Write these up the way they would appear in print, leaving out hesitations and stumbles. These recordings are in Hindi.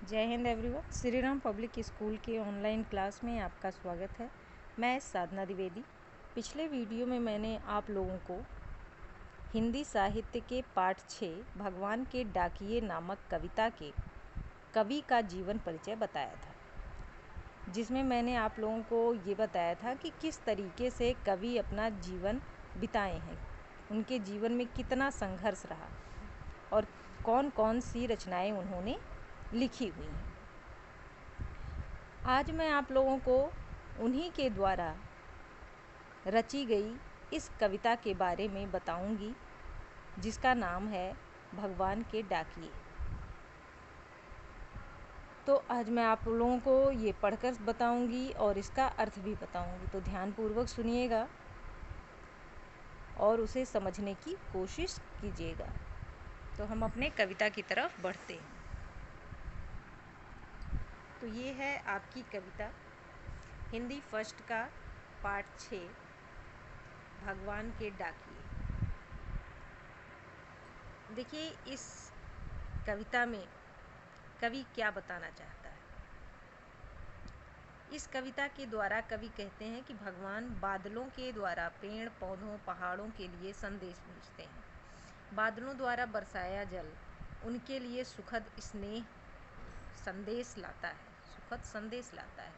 जय Hind everyone. Shri Ram public school के ऑनलाइन क्लास में आपका स्वागत है। मैं साधना द्विवेदी। पिछले वीडियो में मैंने आप लोगों को हिंदी साहित्य के पाठ 6 भगवान के डाकिये नामक कविता के कवि का जीवन परिचय बताया था, जिसमें मैंने आप लोगों को ये बताया था कि किस तरीके से कवि अपना जीवन बिताए हैं, उनके जीवन में कितना संघर्ष रहा और कौन कौन सी रचनाएं उन्होंने लिखी हुई हैं। आज मैं आप लोगों को उन्हीं के द्वारा रची गई इस कविता के बारे में बताऊंगी, जिसका नाम है भगवान के डाकिये। तो आज मैं आप लोगों को ये पढ़कर बताऊंगी और इसका अर्थ भी बताऊंगी, तो ध्यानपूर्वक सुनिएगा और उसे समझने की कोशिश कीजिएगा। तो हम अपने कविता की तरफ बढ़ते हैं। तो ये है आपकी कविता हिंदी फर्स्ट का पाठ 6 भगवान के डाकिये। देखिए, इस कविता में कवि क्या बताना चाहता है। इस कविता के द्वारा कवि कहते हैं कि भगवान बादलों के द्वारा पेड़ पौधों पहाड़ों के लिए संदेश भेजते हैं। बादलों द्वारा बरसाया जल उनके लिए सुखद स्नेह संदेश लाता है, सुखद संदेश लाता है।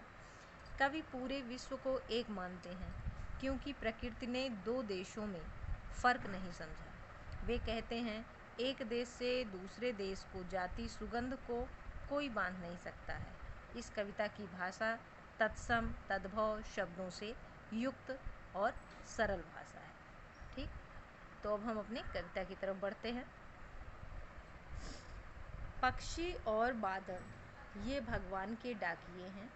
कवि पूरे विश्व को एक मानते हैं, क्योंकि प्रकृति ने दो देशों में फर्क नहीं समझा। वे कहते हैं, एक देश से दूसरे देश को जाती सुगंध को कोई बांध नहीं सकता है। इस कविता की भाषा तत्सम तद्भव शब्दों से युक्त और सरल भाषा है। ठीक, तो अब हम अपनी कविता की तरफ बढ़ते हैं। पक्षी और बादल ये भगवान के डाकिये हैं,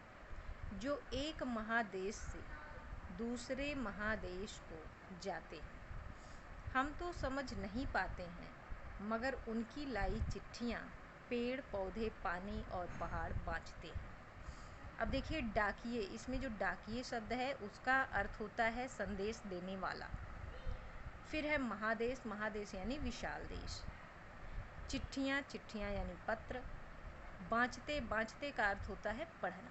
जो एक महादेश से दूसरे महादेश को जाते हैं। हम तो समझ नहीं पाते हैं, मगर उनकी लाई चिट्ठियाँ पेड़ पौधे पानी और पहाड़ बाँचते हैं। अब देखिए, डाकिये, इसमें जो डाकिये शब्द है उसका अर्थ होता है संदेश देने वाला। फिर है महादेश, महादेश यानी विशाल देश। चिट्ठियाँ, चिट्ठियाँ यानी पत्र। बाँचते, बाँचते का अर्थ होता है पढ़ना।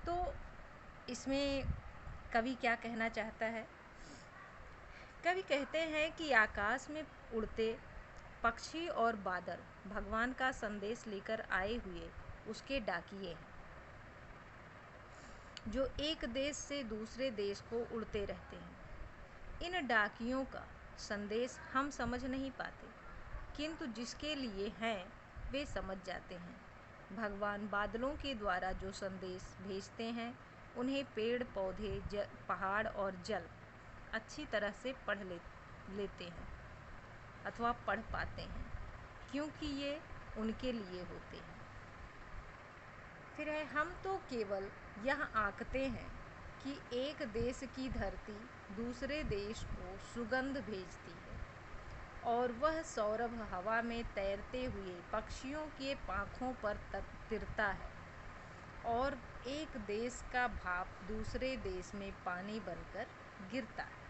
तो इसमें कवि क्या कहना चाहता है। कवि कहते हैं कि आकाश में उड़ते पक्षी और बादल भगवान का संदेश लेकर आए हुए उसके डाकिये हैं, जो एक देश से दूसरे देश को उड़ते रहते हैं। इन डाकियों का संदेश हम समझ नहीं पाते, किंतु जिसके लिए हैं वे समझ जाते हैं। भगवान बादलों के द्वारा जो संदेश भेजते हैं, उन्हें पेड़ पौधे पहाड़ और जल अच्छी तरह से पढ़ लेते हैं अथवा पढ़ पाते हैं, क्योंकि ये उनके लिए होते हैं। फिर है, हम तो केवल यह आंकते हैं कि एक देश की धरती दूसरे देश को सुगंध भेजती है, और वह सौरभ हवा में तैरते हुए पक्षियों के पाँखों पर तिरता है, और एक देश का भाप दूसरे देश में पानी बनकर गिरता है।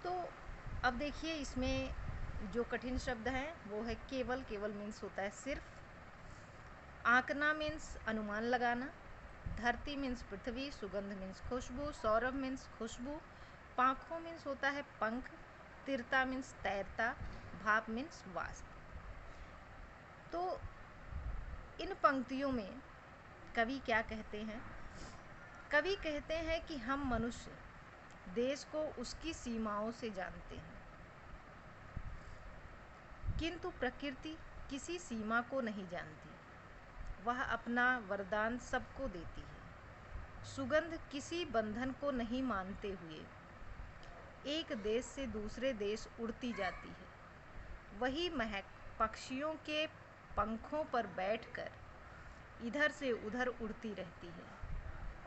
तो अब देखिए, इसमें जो कठिन शब्द हैं वो है केवल। केवल मीन्स होता है सिर्फ। आंकना मीन्स अनुमान लगाना। धरती मीन्स पृथ्वी। सुगंध मीन्स खुशबू। सौरभ मीन्स खुशबू। पाँखों मीन्स होता है पंख। तिरता मीन्स तैरता। भाप मीन्स वाष्प। तो इन पंक्तियों में कवि क्या कहते हैं। कवि कहते हैं कि हम मनुष्य देश को उसकी सीमाओं से जानते हैं, किंतु प्रकृति किसी सीमा को नहीं जानती। वह अपना वरदान सबको देती है। सुगंध किसी बंधन को नहीं मानते हुए एक देश से दूसरे देश उड़ती जाती है। वही महक पक्षियों के पंखों पर बैठकर इधर से उधर उड़ती रहती है,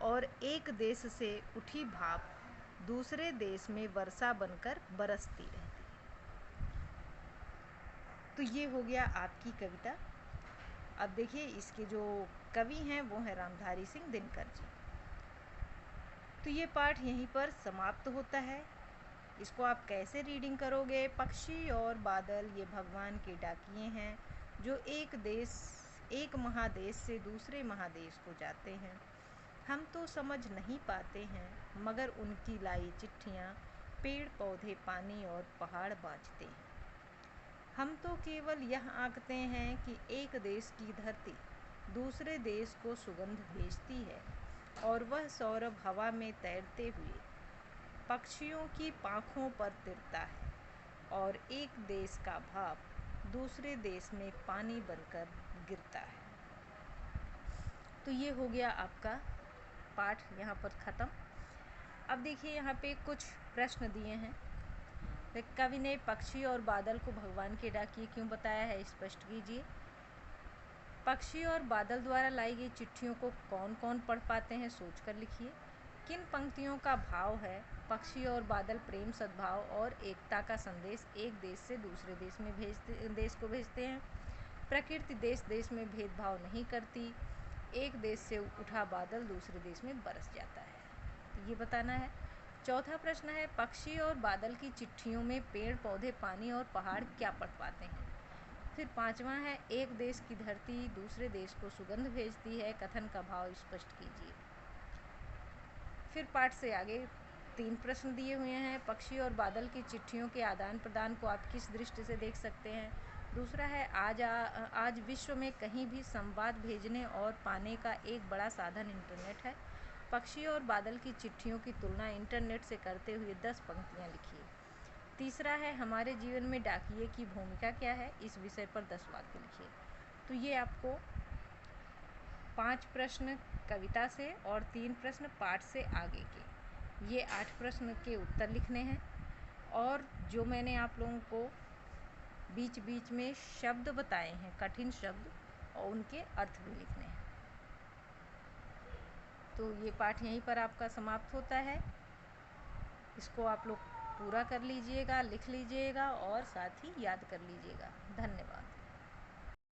और एक देश से उठी भाप दूसरे देश में वर्षा बनकर बरसती रहती है। तो ये हो गया आपकी कविता। अब देखिए, इसके जो कवि हैं वो हैं रामधारी सिंह दिनकर जी। तो ये पाठ यहीं पर समाप्त होता है। इसको आप कैसे रीडिंग करोगे? पक्षी और बादल ये भगवान के डाकिये हैं जो एक महादेश से दूसरे महादेश को जाते हैं। हम तो समझ नहीं पाते हैं, मगर उनकी लाई चिट्ठियाँ पेड़ पौधे पानी और पहाड़ बाँचते हैं। हम तो केवल यह आंकते हैं कि एक देश की धरती दूसरे देश को सुगंध भेजती है और वह सौरभ हवा में तैरते हुए पक्षियों की पाँखों पर तिरता है और एक देश का भाव दूसरे देश में पानी बनकर गिरता है। तो ये हो गया आपका पाठ यहाँ पर ख़त्म। अब देखिए यहाँ पे कुछ प्रश्न दिए हैं। कवि ने पक्षी और बादल को भगवान के डाकिये क्यों बताया है, स्पष्ट कीजिए। पक्षी और बादल द्वारा लाई गई चिट्ठियों को कौन कौन पढ़ पाते हैं, सोचकर लिखिए। किन पंक्तियों का भाव है, पक्षी और बादल प्रेम सद्भाव और एकता का संदेश एक देश से दूसरे देश को भेजते हैं। प्रकृति देश देश में भेदभाव नहीं करती, एक देश से उठा बादल दूसरे देश में बरस जाता है। तो ये बताना है। चौथा प्रश्न है, पक्षी और बादल की चिट्ठियों में पेड़ पौधे पानी और पहाड़ क्या पढ़ पाते हैं। फिर पांचवा है, एक देश की धरती दूसरे देश को सुगंध भेजती है, कथन का भाव स्पष्ट कीजिए। फिर पाठ से आगे 3 प्रश्न दिए हुए हैं। पक्षी और बादल की चिट्ठियों के आदान प्रदान को आप किस दृष्टि से देख सकते हैं। दूसरा है, आज विश्व में कहीं भी संवाद भेजने और पाने का एक बड़ा साधन इंटरनेट है। पक्षी और बादल की चिट्ठियों की तुलना इंटरनेट से करते हुए 10 पंक्तियाँ लिखिए। तीसरा है, हमारे जीवन में डाकिये की भूमिका क्या है, इस विषय पर 10 वाक्य लिखिए। तो ये आपको 5 प्रश्न कविता से और 3 प्रश्न पाठ से आगे के, ये 8 प्रश्न के उत्तर लिखने हैं। और जो मैंने आप लोगों को बीच बीच में शब्द बताए हैं, कठिन शब्द, और उनके अर्थ भी लिखने हैं। तो ये पाठ यहीं पर आपका समाप्त होता है। इसको आप लोग पूरा कर लीजिएगा, लिख लीजिएगा और साथ ही याद कर लीजिएगा। धन्यवाद।